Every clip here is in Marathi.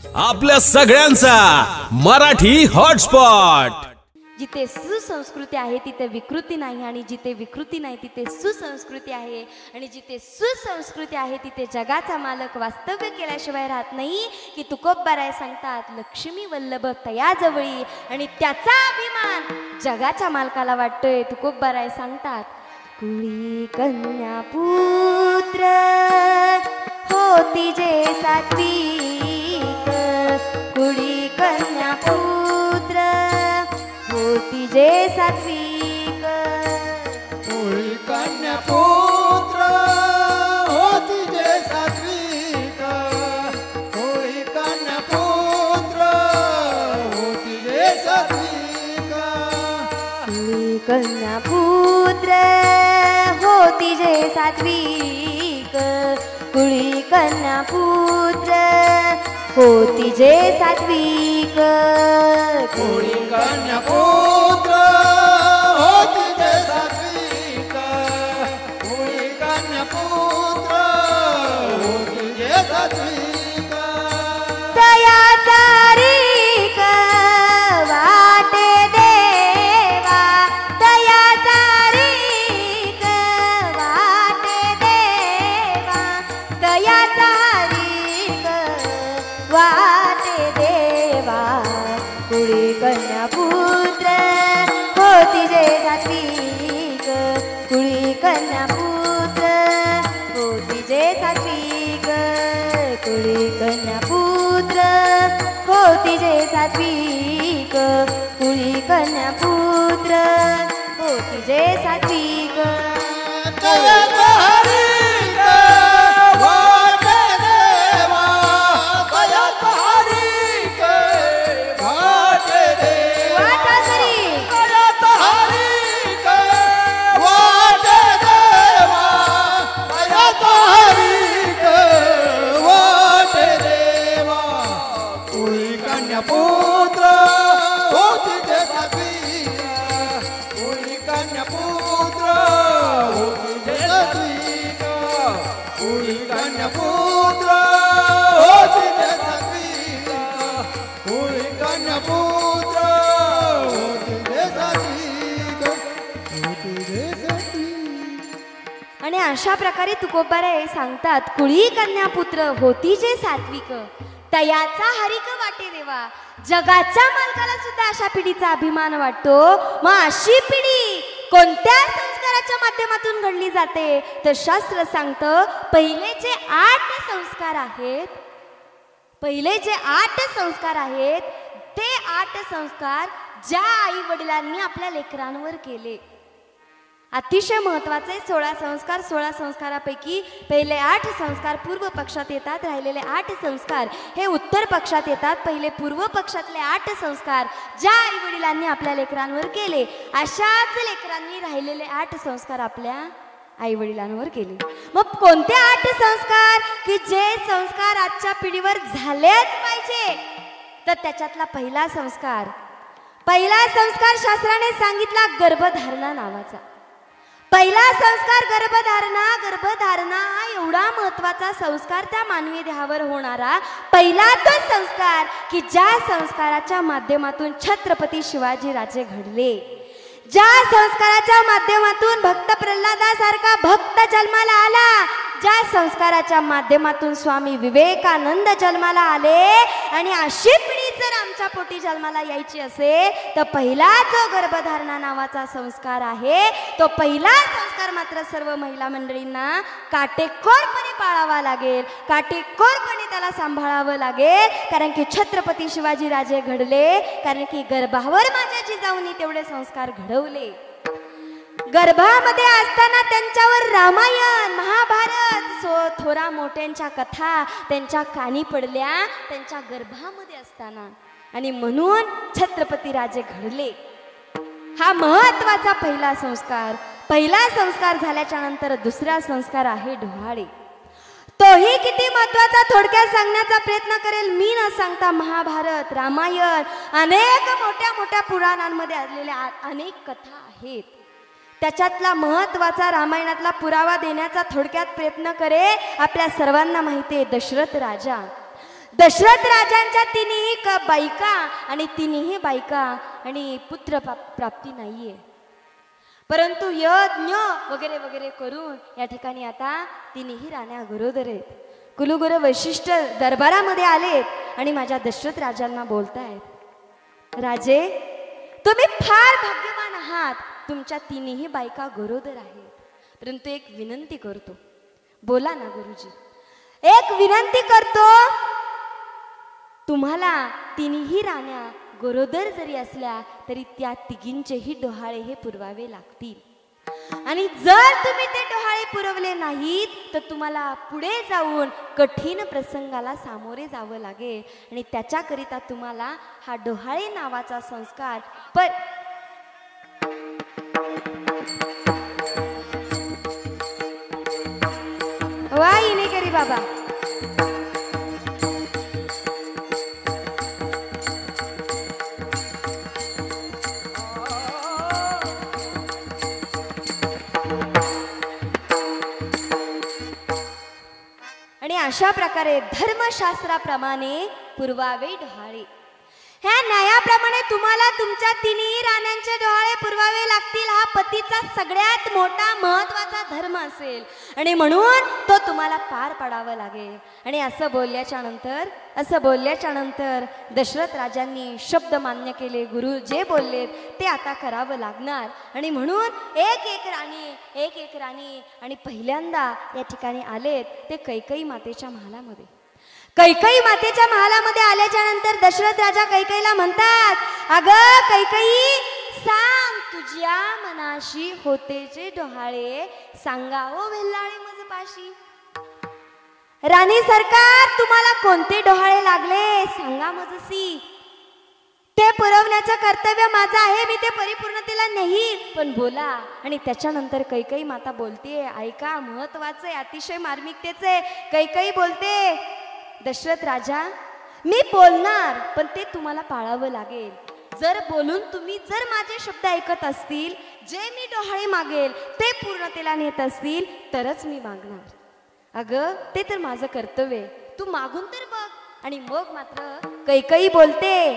आपल्या सगळ्यांचा मराठी हॉटस्पॉट। जिथे सुसंस्कृती आहे तिथे विकृती नाही, आणि जिथे विकृती नाही तिथे सुसंस्कृती आहे, आणि जिथे सुसंस्कृती आहे तिथे जगाचा मालक वास्तव्य केल्याशिवाय राहत नाही। की तुकोबाराय सांगतात लक्ष्मी वल्लभ तयाजवळी, आणि त्याचा अभिमान जगाच्या मालकाला वाटतोय। तुकोबाराय सांगतात कुळी कन्या पुत्र होती जे सात्विक, कुळी कन्या पुत्र होती जे सात्विक, कुळी कन्या पुत्र होती जे सात्विक, कुळी कन्या पुत्र होती जे सात्विक, कुळी कन्या पुत्र होती जे सात्विक, कुळी कन्या पुत्र होती जे सात्विक, कुळी कन्या पुत्र होती जे सात्विक, कुळी कन्या पुत्र होती जे सात्विक, तयाचा रीक वाटे देवा, तयाचा रीक वाटे देवा, तयाचा रीक वाटे देवा, कुळी कन्या पुत्र होती जे सात्विक, कुळी कन्या पुत्र होती जे सात्विक, कुळी कन्या पुत्र होती जे सात्विक, कुळी कन्या पुत्र होती जे सात्विक, तयाचा रीक वाटे देवा, तयाचा रीक वाटे देवा, वाटासरी तयाचा रीक वाटे देवा, तयाचा रीक वाटे देवा, कुळी कन्या पुत्र होती जे सात्विक, कुळी कन्या पुत्र होती जे सात्विक, कुळी कन्या पुत्र होती जे सात्विक, कुळी कन्या पुत्र होती जे सात्विक, होती जे सात्विक. आणि अशा प्रकारे तुकोबाराय सांगतात कुळी कन्या पुत्र होती जे सात्विक, तयाचा हरिक वाटे देवा। जगाच्या मालकाला सुद्धा अशा पिढीचा अभिमान वाटतो। मग अशी पिढी कोणत्या संस्काराच्या माध्यमातून घडली जाते तर शास्त्र सांगतं पहिले जे 8 संस्कार आहेत, पहिले जे 8 संस्कार आहेत ते 8 संस्कार ज्या आई वडिलांनी आपल्या लेकरांवर केले, अतिशय महत्त्वाचे 16 संस्कार, 16 संस्कारापैकी पहिले 8 संस्कार पूर्व पक्षात येतात, राहिलेले 8 संस्कार हे उत्तर पक्षात येतात। पहिले पूर्व पक्षातले 8 संस्कार ज्या आई वडिलांनी आपल्या लेकरांवर केले, अशाच लेकरांनी राहिलेले 8 संस्कार आपल्या आई वडिलांवर केले। मग कोणते 8 संस्कार की जे संस्कार आजच्या पिढीवर झालेच पाहिजे, तर त्याच्यातला पहिला संस्कार शास्त्राने सांगितला गर्भधारणा नावाचा। पहिला संस्कार गर्भधारणा हा एवढा महत्त्वाचा संस्कार त्या मानवी देहावर होणारा पहिला तो संस्कार की ज्या संस्काराच्या माध्यमातून छत्रपती शिवाजी राजे घडले, ज्या संस्काराच्या माध्यमातून भक्त प्रल्हादासारखा भक्त जन्माला आला, ज्या संस्काराच्या माध्यमातून स्वामी विवेकानंद जन्माला आले, आणि अशी पिढी जर आमच्या पोटी जन्माला यायची असेल तर पहिला जो गर्भधारणा नावाचा संस्कार आहे तो पहिला संस्कार मात्र सर्व महिला मंडळींना काटेकोरपणे पाळावा लागेल, काटेकोरपणे त्याला सांभाळावं लागेल। कारण की छत्रपती शिवाजी राजे घडले कारण की गर्भावर माझ्या जिजाऊंनी तेवढे संस्कार घडवले। गर्भामध्ये असताना त्यांच्यावर रामायण महाभारत थोरा मोठ्यांच्या कथा त्यांच्या कानी पडल्या त्यांच्या गर्भामध्ये असताना, आणि म्हणून छत्रपती राजे घडले। हा महत्त्वाचा पहिला संस्कार झाल्याच्या नंतर दुसरा संस्कार आहे डोहाळे। तोही किती महत्त्वाचा थोडक्यात सांगण्याचा प्रयत्न करेल मी, न सांगता महाभारत रामायण अनेक मोठ्या पुराणांमध्ये आलेल्या अनेक कथा आहेत। त्याच्यातला महत्त्वाचा रामायणातला पुरावा देण्याचा थोडक्यात प्रयत्न करे। आपल्या सर्वांना माहिती आहे दशरथ राजा दशरथ राजांच्या तिन्ही बायका आणि तिन्ही बायका आणि पुत्र प्राप्ती नाहीये, परंतु यज्ञ वगैरे वगैरे करून या ठिकाणी आता तिन्ही राण्या गरोदर आहेत. कुलगुरू वैशिष्ट दरबारामध्ये आलेत आणि माझ्या दशरथ राजांना बोलतायत, राजे तुम्ही फार भाग्यवान आहात, तुमच्या तिन्ही बायका गरोदर आहेत, परंतु एक विनंती करतो. बोला ना गुरुजी. एक विनंती करतो, तुम्हाला तिन्ही राण्या गरोदर जरी असल्या तरी त्या तिघींचेही डोहाळे हे पुरवावे लागतील, आणि जर तुम्ही ते डोहाळे पुरवले नाहीत तर तुम्हाला पुढे जाऊन कठीण प्रसंगाला सामोरे जावं लागेल, आणि त्याच्याकरिता तुम्हाला हा डोहाळे नावाचा संस्कार वा इने करी बाबा. आणि अशा प्रकारे धर्मशास्त्राप्रमाणे पुरवावे डोहाळे. ह्या न्यायाप्रमाणे तुम्हाला तुमच्या तिन्ही राण्यांचे डोहाळे पुरवावे लागतील. हा पतीचा सगळ्यात मोठा महत्वाचा धर्म असेल आणि म्हणून तो तुम्हाला पार पाडावा लागेल. आणि असं बोलल्याच्या नंतर दशरथ राजांनी शब्द मान्य केले. गुरु जे बोललेत ते आता करावं लागणार, आणि म्हणून एक एक राणी आणि पहिल्यांदा या ठिकाणी आलेत ते कैकेयी मातेच्या महालामध्ये. कैकेयी मातेच्या महालामध्ये आल्याच्या नंतर दशरथ राजा कैकेयीला म्हणतात, अगं कैकेयी, सांग तुझ्या मनाशी होतेचे डोहाळे सांगावो वेल्हाळे मजपाशी. राणी सरकार, तुम्हाला कोणते डोहाळे लागले सांगा मजसी, ते पुरवण्याचं कर्तव्य माझं आहे, मी ते परिपूर्णतेला नाही, पण बोला. आणि त्याच्यानंतर कैकेयी माता बोलते, ऐका, महत्वाचं आहे, अतिशय मार्मिकतेचे. कैकेयी बोलते, दशरथ राजा, मी बोलणार, पण ते तुम्हाला पाळावं लागेल. जर बोलून तुम्ही जर माझे शब्द ऐकत असतील, जे मी डोहाळे मागेल ते पूर्णतेला नेत असतील तरच मी मागणार. अगं ते तर माझं कर्तव्य, तू मागून तर बघ. आणि मग मात्र कैकेयी बोलते,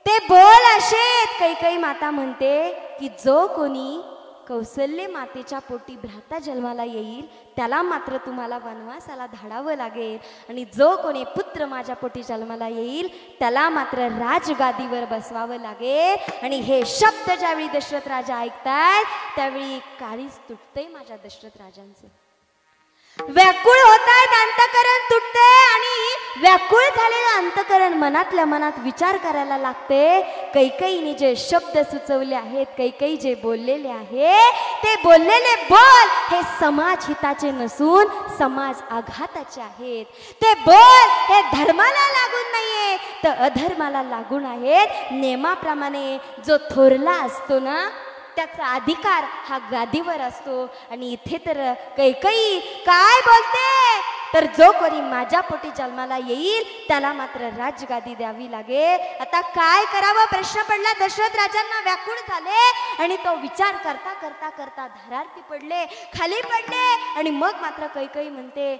ते बोल असेत. कैकेयी माता म्हणते की जो कोणी कौसल्य मातेच्या पोटी भ्राता जन्माला येईल त्याला मात्र तुम्हाला वनवासाला धाडावं लागेल, आणि जो कोणी पुत्र माझ्या पोटी जन्माला येईल त्याला मात्र राजगादीवर बसवावं लागेल. आणि हे शब्द ज्यावेळी दशरथ राजा ऐकतात त्यावेळी काळीच तुटते माझ्या दशरथ राजांचं. व्याकुळ होतात, अंतकरण तुटते, आणि व्याकुळ झालेलं अंतकरण मनातल्या मनात विचार करायला लागते. कैकेयीने जे शब्द सुचवले आहेत, कैकेयी जे बोललेले आहे, ते बोललेले बोल हे समाज हिताचे नसून समाज आघाताचे आहेत. ते बोल हे धर्माला लागून नाहीये तर अधर्माला लागून आहेत. नेमाप्रमाणे जो थोरला असतो ना त्याचा अधिकार हा गादीवर असतो, आणि इथे तर कैकेयी काय बोलते, तर जो कोणी माझ्या पोटी जन्माला येईल त्याला मात्र राजगादी द्यावी लागेल. आता काय करावं प्रश्न पडला दशरथ राजांना. व्याकुळ झाले आणि तो विचार करता करता करता धारार्थी पडले, खाली पडले. आणि मग मात्र कैकेयी म्हणते,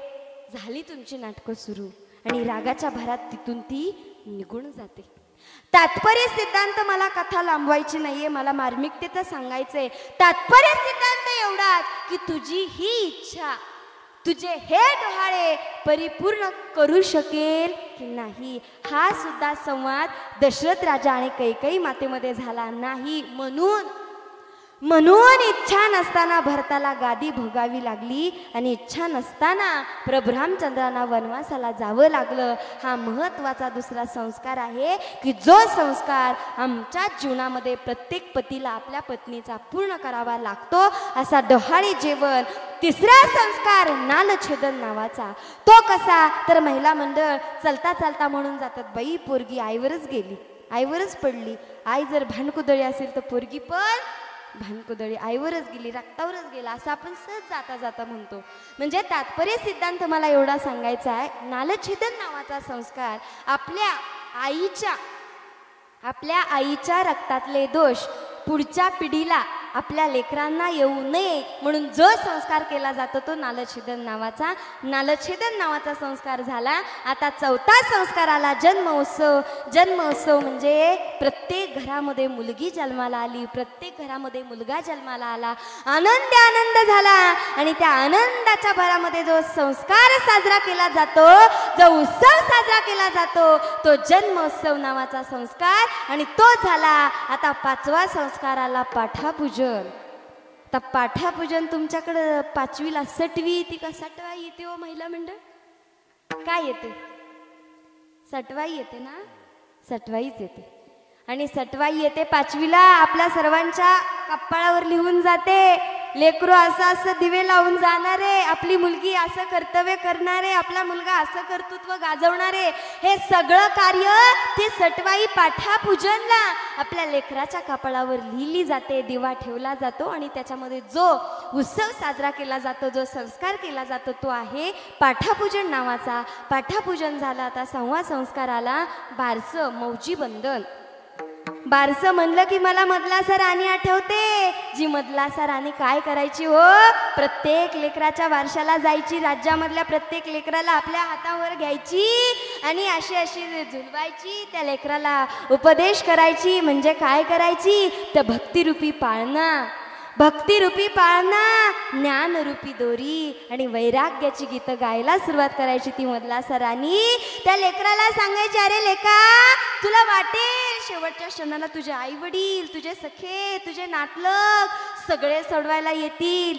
झाली तुमची नाटकं सुरू, आणि रागाच्या भरात तिथून ती निघून जाते. तात्पर्य सिद्धांत मला कथा लांबवायची नाहीये, मला मार्मिकतेचं सांगायचंय. तात्पर्य सिद्धांत एवढाच की तुझी ही इच्छा, तुझे हे डोहाळे परिपूर्ण करू शकेल की नाही, हा सुद्धा संवाद दशरथ राजा आणि कैकेयी मातेमध्ये झाला नाही. म्हणून इच्छा नसताना भरताला गादी भोगावी लागली, आणि इच्छा नसताना प्रभू रामचंद्रांना वनवासाला जावं लागलं. हा महत्वाचा दुसरा संस्कार आहे की जो संस्कार आमच्या जीवनामध्ये प्रत्येक पतीला आपल्या पत्नीचा पूर्ण करावा लागतो. असा डोहाळे जेवण. तिसरा संस्कार नालछेदन नावाचा. तो कसा, तर महिला मंडळ चलता चालता म्हणून जातात, बाई पोरगी आईवरच गेली, आईवरच पडली. आई जर भानकुदळी असेल तर पोरगी पण भानकुदळी, आईवरच गेली, रक्तावरच गेला, असं आपण सहज जाता जाता म्हणतो. म्हणजे तात्पर्य सिद्धांत मला एवढा सांगायचा आहे, नालछेदन नावाचा संस्कार आपल्या आईच्या रक्तातले दोष पुढच्या पिढीला आपल्या लेकरांना येऊ नये म्हणून जो संस्कार केला जातो तो नालछेदन नावाचा संस्कार झाला. आता चौथा संस्कार आला जन्मोत्सव. जन्मोत्सव म्हणजे प्रत्येक घरामध्ये मुलगी जन्माला आली, प्रत्येक घरामध्ये मुलगा जन्माला आला, आनंद झाला आणि त्या आनंदाच्या भरामध्ये जो संस्कार साजरा केला जातो, जो उत्सव साजरा केला जातो तो जन्मोत्सव नावाचा संस्कार. आणि तो झाला. आता पाचवा संस्कार आला पाठापूजन. आता पाठापूजन तुमच्याकडं पाचवीला सटवी येते का सटवाई येते हो महिला मंडळ? काय येते? सटवाई येते ना? सटवाईच येते. आणि सटवाई येते पाचवीला. आपल्या सर्वांच्या कपाळावर लिहून जाते. लेकरू असं दिवे लावून जाणारे, आपली मुलगी असं कर्तव्य करणारे, आपला मुलगा असं कर्तृत्व गाजवणारे, हे सगळं कार्य ते सटवाई पाठापूजनला आपल्या लेकराच्या कपाळावर लिहिली जाते. दिवा ठेवला जातो आणि त्याच्यामध्ये जो उत्सव साजरा केला जातो, जो संस्कार केला जातो तो आहे पाठापूजन नावाचा. पाठापूजन झालं. आता सहावा संस्कार आला बारसं, मौजी बंधन. बारसं म्हणलं की मला मधलासा राणी आठवते. जी मधलासा राणी काय करायची हो? प्रत्येक लेकराच्या बारशाला जायची, राज्यामधल्या प्रत्येक लेकराला आपल्या हातावर घ्यायची आणि अशी झुलवायची, त्या लेकराला उपदेश करायची. म्हणजे काय करायची? तर भक्तिरूपी पाळणा, भक्तिरूपी पाळणा, ज्ञानरूपी दोरी आणि वैराग्याची गीतं गायला सुरुवात करायची ती मधलासा राणी. त्या लेकराला सांगायची, अरे लेका, तुला वाटेल शेवटच्या क्षणाला तुझे आई वडील, तुझे सखे, तुझे नातलग सगळे सोडवायला येतील,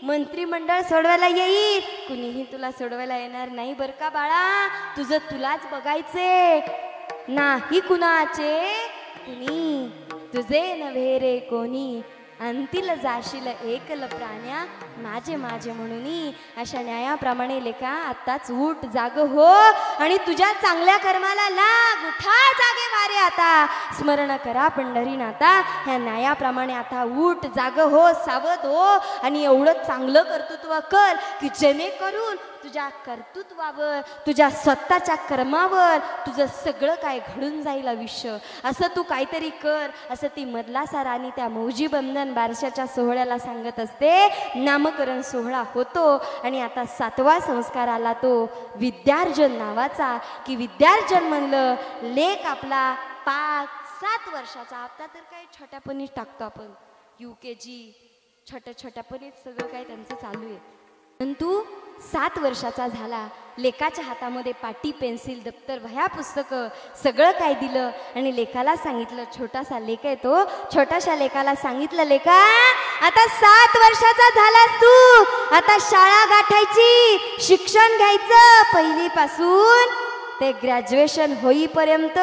मंत्रिमंडळ सोडवायला येईल, कुणीही तुला सोडवायला येणार नाही बरं का बाळा. तुझं तुलाच बघायचे, नाही कुणाचे कुणी, तुझे नव्हे रे कोणी, अंतिल जाशील एकल प्राण्या माझे माझे म्हणूनी. अशा न्यायाप्रमाणे लेका आत्ताच उठ, जाग हो आणि तुझ्या चांगल्या कर्माला लाग. उठा जागे वारे आता, स्मरण करा पंढरीनाथा. ह्या न्यायाप्रमाणे आता उठ, जाग हो, सावध हो आणि एवढं चांगलं कर्तृत्व कर की जेणेकरून तुझ्या कर्तृत्वावर, तुझ्या स्वतःच्या कर्मावर तुझं सगळं काय घडून जाईल आयुष्य. असं तू काहीतरी कर, असं ती मधलासा राणी त्या मौजी बंधन बारशाच्या सोहळ्याला सांगत असते. नामकरण सोहळा होतो आणि आता सातवा संस्कार आला तो विद्यार्जन नावाचा. की विद्यार्जन म्हणलं लेक आपला 5-7 वर्षाचा, आता तर काय छोट्यापणीच टाकतो आपण, UKG छोट्यापणीच सगळं काय त्यांचं चालू आहे. परंतु 7 वर्षाचा झाला, लेकाच्या हातामध्ये पाटी, पेन्सिल, दप्तर, वह्या, पुस्तकं सगळं काय दिलं आणि लेकाला सांगितलं, छोटासा लेक आहे तो, छोट्याशा लेकाला सांगितलं, लेका आता 7 वर्षाचा झालास तू, आता शाळा गाठायची, शिक्षण घ्यायचं, पहिलीपासून ते ग्रॅज्युएशन होईपर्यंत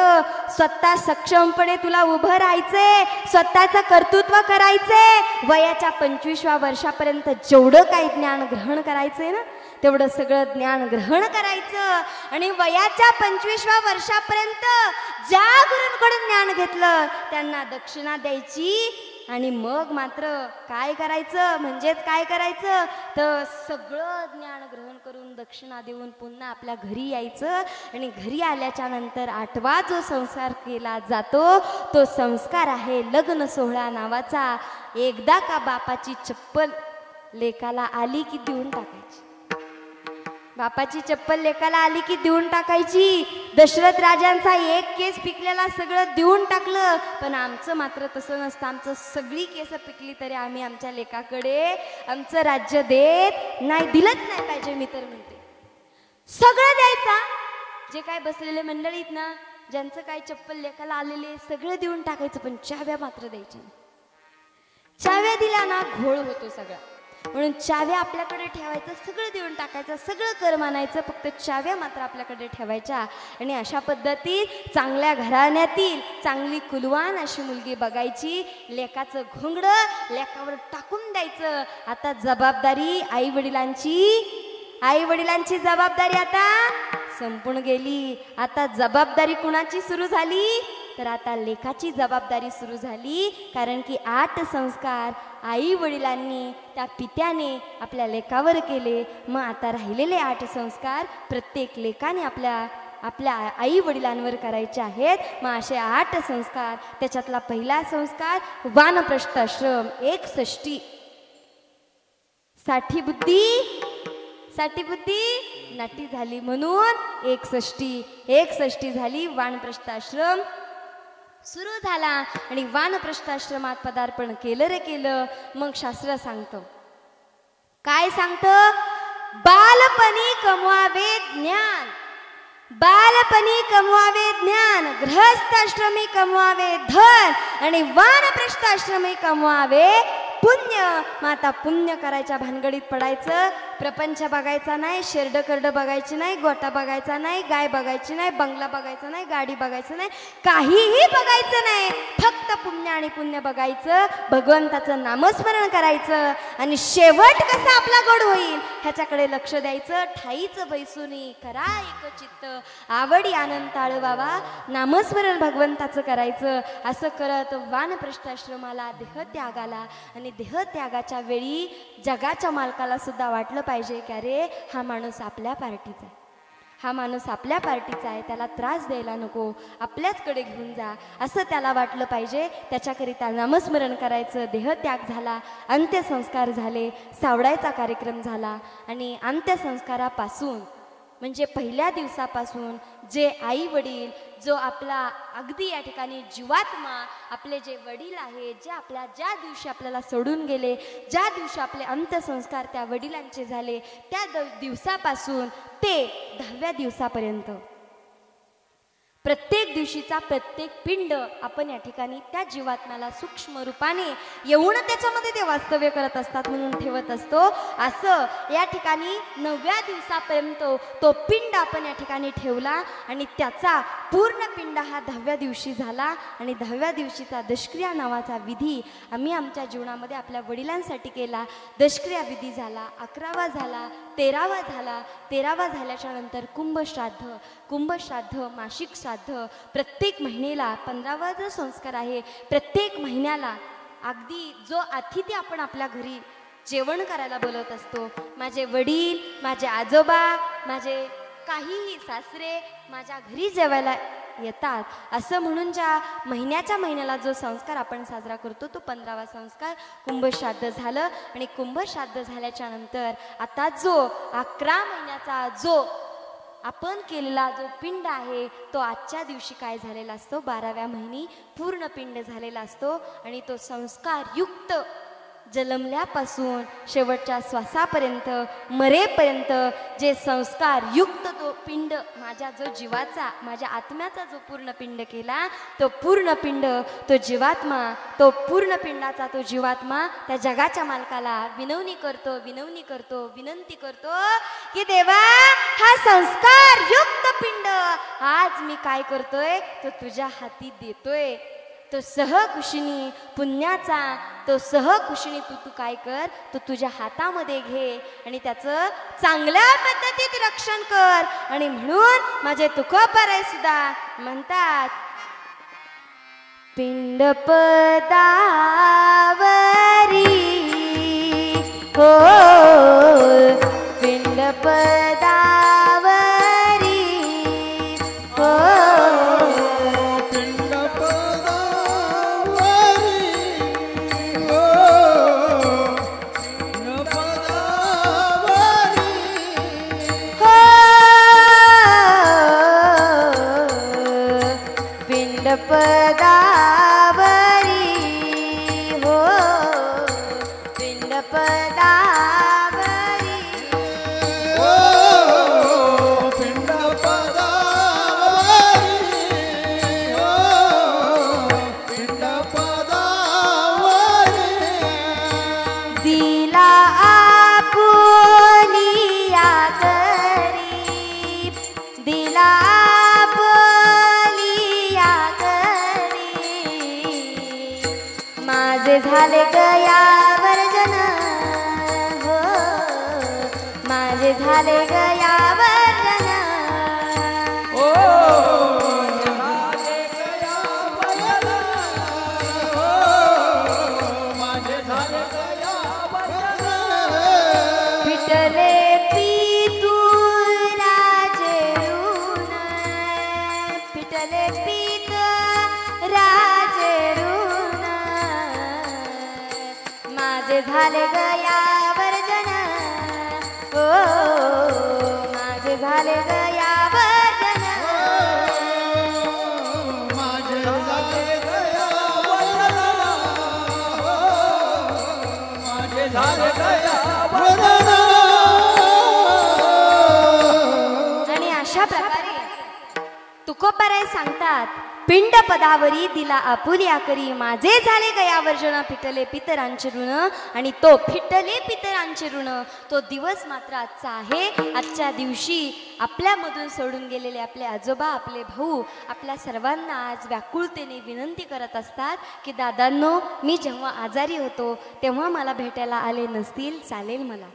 स्वतः सक्षमपणे तुला उभं राहायचे, स्वतःचं कर्तृत्व करायचे. वयाच्या 25व्या वर्षापर्यंत जेवढं काही ज्ञान ग्रहण करायचंय ना तेवढं सगळं ज्ञान ग्रहण करायचं आणि वयाच्या 25व्या वर्षापर्यंत ज्या गुरूंकडून ज्ञान घेतलं त्यांना दक्षिणा द्यायची. आणि मग मात्र काय करायचं, म्हणजेच काय करायचं तर सगळं ज्ञान ग्रहण करून दक्षिणा देऊन पुन्हा आपल्या घरी यायचं. आणि घरी आल्याच्या नंतर 8वा जो संस्कार केला जातो तो संस्कार आहे लग्न सोहळा नावाचा. एकदा का बापाची चप्पल लेकाला आली की देऊन टाकायची, बापाची चप्पल लेकाला आली की देऊन टाकायची. दशरथ राजांचा एक केस पिकलेला सगळं देऊन टाकलं, पण आमचं मात्र तसं नसतं. आमचं सगळी केस पिकली तरी आम्ही आमच्या लेकाकडे आमचं राज्य देत नाही, दिलंच नाही पाहिजे. मी तर म्हणते सगळं द्यायचा. जे काय बसलेले मंडळीत ना, ज्यांचं काय चप्पल लेकाला आलेले सगळं देऊन टाकायचं, पण चाव्या मात्र द्यायच्या नाही. चाव्या दिल्या ना घोळ होतो सगळा, म्हणून चाव्या आपल्याकडे ठेवायचं, सगळं देऊन टाकायचं, सगळं कर मानायचं, फक्त चाव्या मात्र आपल्याकडे ठेवायच्या. आणि अशा पद्धतीत चांगल्या घराण्यातील चांगली कुलवान अशी मुलगी बघायची, लेकाचं घोंगडं लेकावर टाकून द्यायचं. आता जबाबदारी आई वडिलांची जबाबदारी आता संपून गेली. आता जबाबदारी कुणाची सुरू झाली तर आता लेकाची जबाबदारी सुरू झाली. कारण की 8 संस्कार आई वडिलांनी त्या पित्याने आपल्या लेकावर केले. मग आता राहिलेले 8 संस्कार प्रत्येक लेकाने आपल्या आपल्या आई वडिलांवर करायचे आहेत. मग असे 8 संस्कार. त्याच्यातला पहिला संस्कार वानप्रस्थाश्रम. 61 साठी बुद्धी नाटी झाली म्हणून 61 झाली. वानप्रस्थाश्रम सुरू झाला आणि वानप्रस्थाश्रमात पदार्पण केलं रे केलं. मग शास्त्र सांगतं, काय सांगतं? बालपणी कमवावे ज्ञान, बालपणी कमवावे ज्ञान, गृहस्थाश्रमी कमवावे धन आणि वानप्रस्थाश्रमी कमवावे पुण्य. मग आता पुण्य करायच्या भानगडीत पडायचं. प्रपंच बघायचा नाही, शेरड करड बघायची नाही, गोटा बघायचा नाही, गाय बघायची नाही, बंगला बघायचा नाही, गाडी बघायचं नाही, काहीही बघायचं नाही. फक्त पुण्य आणि पुण्य बघायचं, भगवंताचं नामस्मरण करायचं आणि शेवट कसा आपला गोड होईल ह्याच्याकडे लक्ष द्यायचं. ठाईचं बैसुनी करा एक चित्त, आवडी आनंद ताळवावा, नामस्मरण भगवंताचं करायचं. असं करत वानप्रस्थाश्रमाला देहत्यागाला आणि देहत्यागाच्या वेळी जगाच्या मालकाला सुद्धा वाटलं पाहिजे की अरे हा माणूस आपल्या पार्टीचा आहे, हा माणूस आपल्या पार्टीचा आहे, त्याला त्रास द्यायला नको, आपल्याचकडे घेऊन जा असं त्याला वाटलं पाहिजे. त्याच्याकरिता नामस्मरण करायचं. देहत्याग झाला, अंत्यसंस्कार झाले, सावडायचा कार्यक्रम झाला आणि अंत्यसंस्कारापासून म्हणजे पहिल्या दिवसापासून जे आई वडील, जो आपला अगदी या ठिकाणी जीवात्मा, आपले जे वडील आहेत, जे आपल्या ज्या दिवशी आपल्याला सोडून गेले, ज्या दिवशी आपले अंत्यसंस्कार त्या वडिलांचे झाले, त्या दिवसापासून ते 10व्या दिवसापर्यंत प्रत्येक दिवशीचा प्रत्येक पिंड आपण या ठिकाणी त्या जीवात्म्याला सूक्ष्म रूपाने येऊन त्याच्यामध्ये ते वास्तव्य करत असतात म्हणून ठेवत असतो. असं या ठिकाणी 9व्या दिवसापर्यंत तो पिंड आपण या ठिकाणी ठेवला आणि त्याचा पूर्ण पिंड हा 10व्या दिवशी झाला. आणि 10व्या दिवशीचा दशक्रिया नावाचा विधी आम्ही आमच्या जीवनामध्ये आपल्या वडिलांसाठी केला. दशक्रिया विधी झाला, 11वा झाला, 13वा झाला. 13वा झाल्याच्या नंतर कुंभश्राद्ध, मासिक श्राद्ध, प्रत्येक महिन्याला 15वा जो संस्कार आहे, प्रत्येक महिन्याला अगदी जो अतिथी आपण आपल्या घरी जेवण करायला बोलवत असतो, माझे वडील, माझे आजोबा, माझे काहीही सासरे माझ्या घरी जेवायला येतात असं म्हणून ज्या महिन्याला जो संस्कार आपण साजरा करतो तो 15वा संस्कार कुंभश्राद्ध झालं. आणि कुंभश्राद्ध झाल्याच्या नंतर आता जो 11 महिन्याचा जो आपण केलेला जो पिंड आहे तो आजच्या दिवशी काय झालेला असतो, 12व्या महिनी पूर्ण पिंड झालेला असतो. आणि तो संस्कार युक्त जन्मल्यापासून शेवटच्या श्वासापर्यंत मरेपर्यंत जे संस्कार युक्त तो पिंड, माझ्या जो जीवाचा, माझ्या आत्म्याचा जो पूर्ण पिंड केला, तो पूर्ण पिंड, तो जीवात्मा, तो पूर्ण पिंडाचा तो जीवात्मा त्या जगाच्या मालकाला विनवणी विनंती करतो की देवा, हा संस्कार युक्त पिंड आज मी काय करतोय तो तुझ्या हाती देतोय. तो सहकुशिनी पुण्याचा, तो सहकुशिनी तू काय कर, तो तुझ्या हातामध्ये घे आणि त्याचं चांगल्या पद्धतीत रक्षण कर. आणि म्हणून माझे तुकोबाराय सुद्धा म्हणतात, पिंड पदावरी हो, पिंड पदावरी हो, पदावरी हो, पिंड पदावरी हो, पिंड पदावरी हो, पिंड पदावरी दिला आपुलिया करी, दिला माझे झाले गयावर जन हो, माझे झाले गयावर जन हो, झाले गयावर हो, माझे झाले गयावर पिटले पितुराचे ऋण, पिटले पीत राजे ऋण माझे झाले गया वर्जन ओ माझे झाले गया वर्जन माझे झाले गया वर्जन माझे झाले गया वर्जन आणि अशा प्रकारे तुकोबाराय सांगतात पिंड पदावरी दिला आपुल्या करी माझे झाले गयावर्जन फिटले पितरांचे ऋण आणि तो फिटले पितरांचे ऋण तो दिवस मात्र आजचा आहे. आजच्या दिवशी आपल्यामधून सोडून गेलेले आपले आजोबा आपले भाऊ आपल्या सर्वांना आज व्याकुळतेने विनंती करत असतात की दादांनो मी जेव्हा आजारी होतो तेव्हा मला भेटायला आले नसतील चालेल मला.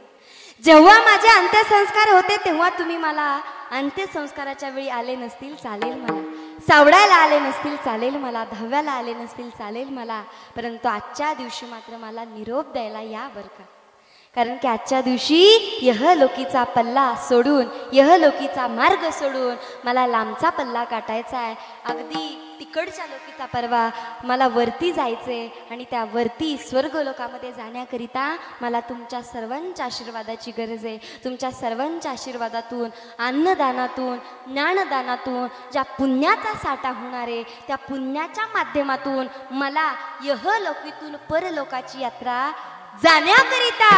जेव्हा माझे अंत्यसंस्कार होते तेव्हा तुम्ही मला अंत्यसंस्काराच्या वेळी आले नसतील चालेल मला. सावडायला आले नसतील चालेल मला. दहाव्याला आले नसतील चालेल मला. परंतु आजच्या दिवशी मात्र मला निरोप द्यायला या बरं का. कारण की आजच्या दिवशी यहलोकीचा पल्ला सोडून यहलोकीचा मार्ग सोडून मला लांबचा पल्ला काटायचा आहे. अगदी तिकडच्या लोकीचा परवा मला वरती जायचे आणि त्या वरती स्वर्गलोकामध्ये जाण्याकरिता मला तुमच्या सर्वांच्या आशीर्वादाची गरज आहे. तुमच्या सर्वांच्या आशीर्वादातून अन्नदानातून ज्ञानदानातून ज्या पुण्याचा साठा होणार आहे त्या पुण्याच्या माध्यमातून मला यहलोकीतून परलोकाची यात्रा जाण्याकरिता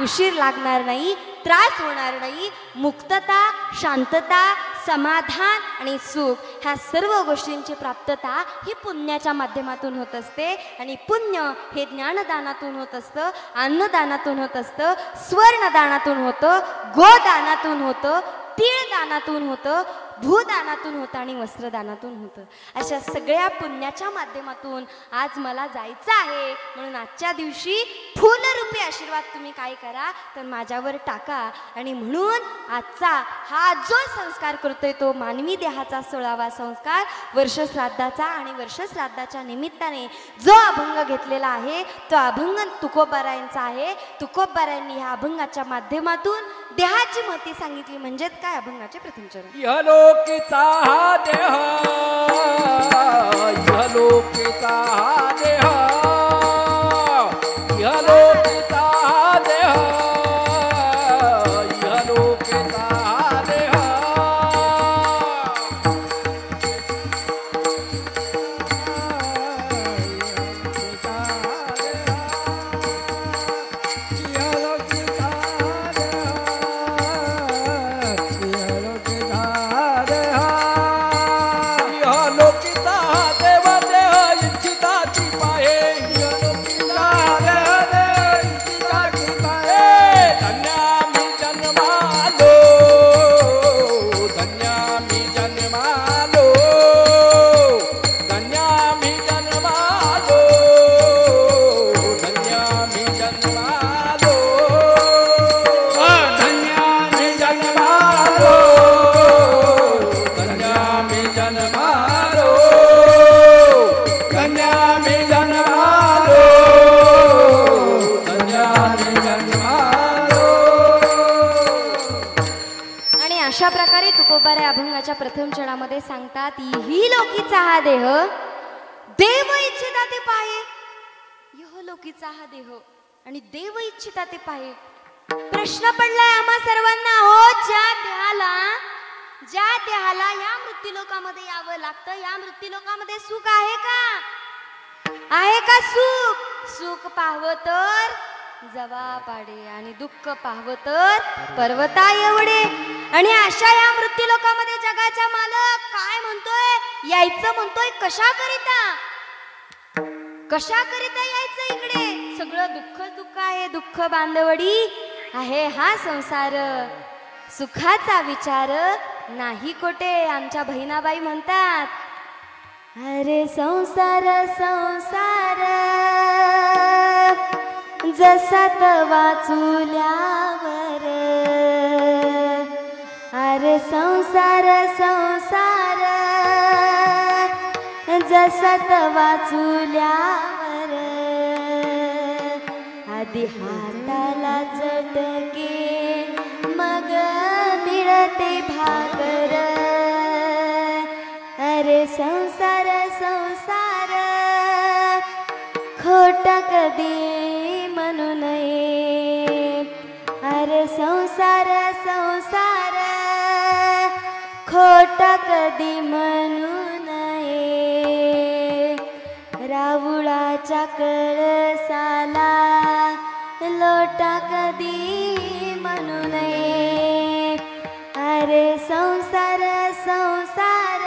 उशीर लागणार नाही, त्रास होणार नाही. मुक्तता शांतता समाधान आणि सुख ह्या सर्व गोष्टींची प्राप्तता ही पुण्याच्या माध्यमातून होत असते. आणि पुण्य हे ज्ञानदानातून होत असतं, अन्नदानातून होत असतं, स्वर्णदानातून होतं, गोदानातून होतं, तीळदानातून होतं, भूदानातून होतं आणि वस्त्रदानातून होतं. अशा सगळ्या पुण्याच्या माध्यमातून आज मला जायचं आहे. म्हणून आजच्या दिवशी फुलरूपी आशीर्वाद तुम्ही काय करा तर माझ्यावर टाका. आणि म्हणून आजचा हा जो संस्कार करतोय तो मानवी देहाचा 16वा संस्कार वर्षश्राद्धाचा आणि वर्षश्राद्धाच्या निमित्ताने जो अभंग घेतलेला आहे तो अभंग तुकोबारायांचा आहे. तुकोबारायांनी ह्या अभंगाच्या माध्यमातून देहाची महती सांगितली. म्हणजेच काय अभंगाचे प्रथम चरण यलोकीचा हा देह यलोकीचा हा देह यलोकीचा हा देह यलोकीचा हा देह अशा प्रकारे तुकोबाराय अभंगाच्या प्रथम चरणामध्ये सांगतात ही लोकीचा हा देह देव इच्छिता ते पाहे. यह लोकीचा हा देह आणि देव इच्छिता ते पाहे. प्रश्न पडलाय आम्हा सर्वांना हो ज्या देहाला या मृत्यूलोकामध्ये यावं लागतं या मृत्यूलोकामध्ये सुख आहे का? आहे का सुख? सुख पाहवं तर जवा पाडे आणि दुःख पाहवं तर पर्वता एवढे. आणि अशा या मृत्यूलोकामध्ये जगाचा मालक काय म्हणतोय? यायचं म्हणतोय कशाकरिता? कशाकरिता यायचं इकडे? सगळं दुःख दुःख आहे, दुःख बांधवडी आहे हा संसार. सुखाचा विचार नाही कोठे. आमच्या बहिणाबाई म्हणतात अरे संसार संसार जसा तवा चुल्यावर. अरे संसार संसार जसा तवा चुल्यावर. आधी हाताला चटके मग मिळते भाकर. अरे संसार संसार खोटा कधी म्हणू नये, अरे संसार संसार खोटा कधी म्हणू नये, रावुळाच्या कळसाला लोटा कधी म्हणू नये, अरे संसार संसार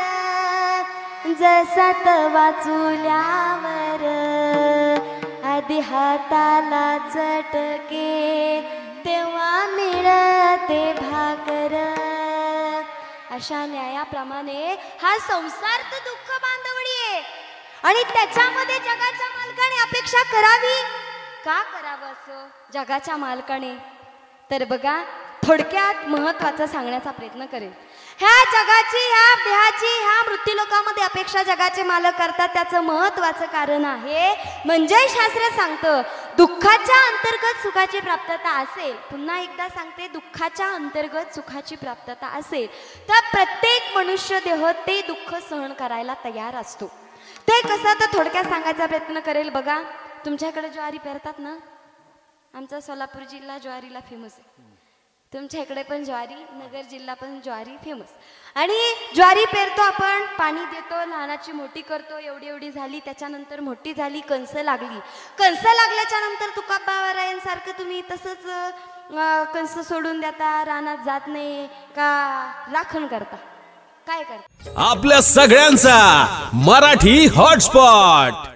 जसा तवा चुल्यावर आधी हाताला चटके तेव्हा मिळते भाकर, अशा न्यायाप्रमाणे हा संसार तर दुःख बांधवडी आहे आणि त्याच्यामध्ये जगाच्या मालकाने अपेक्षा करावी का करावं असं जगाच्या मालकाने? तर बघा थोडक्यात महत्त्वाचं सांगण्याचा प्रयत्न करेल. ह्या जगाची ह्या देहाची ह्या मृत्यूलोकामध्ये अपेक्षा जगाचे मालक करतात, त्याचं महत्त्वाचं कारण आहे म्हणजे शास्त्र सांगतं दुःखाच्या अंतर्गत सुखाची प्राप्तता असेल. पुन्हा एकदा सांगते, दुःखाच्या अंतर्गत सुखाची प्राप्तता असेल तर प्रत्येक मनुष्य देह ते दुःख सहन करायला तयार असतो. ते कसं तर थोडक्यात सांगायचा प्रयत्न करेल. बघा तुमच्याकडे ज्वारी पेरतात ना, आमचा सोलापूर जिल्हा ज्वारीला फेमस आहे, तुमच्या इकडे पण ज्वारी, नगर जिल्हा पण ज्वारी फेमस. आणि ज्वारी पेरतो आपण, पाणी देतो, लहानाची मोठी करतो, एवढी एवढी झाली, त्याच्यानंतर मोठी झाली, कणस लागली. कणस लागल्याच्या नंतर तुकाबारायांसारखं तुम्ही तसंच कणस सोडून देता, रानात जात नाही का राखण करता, काय करता? आपल्या सगळ्यांचा मराठी हॉटस्पॉट.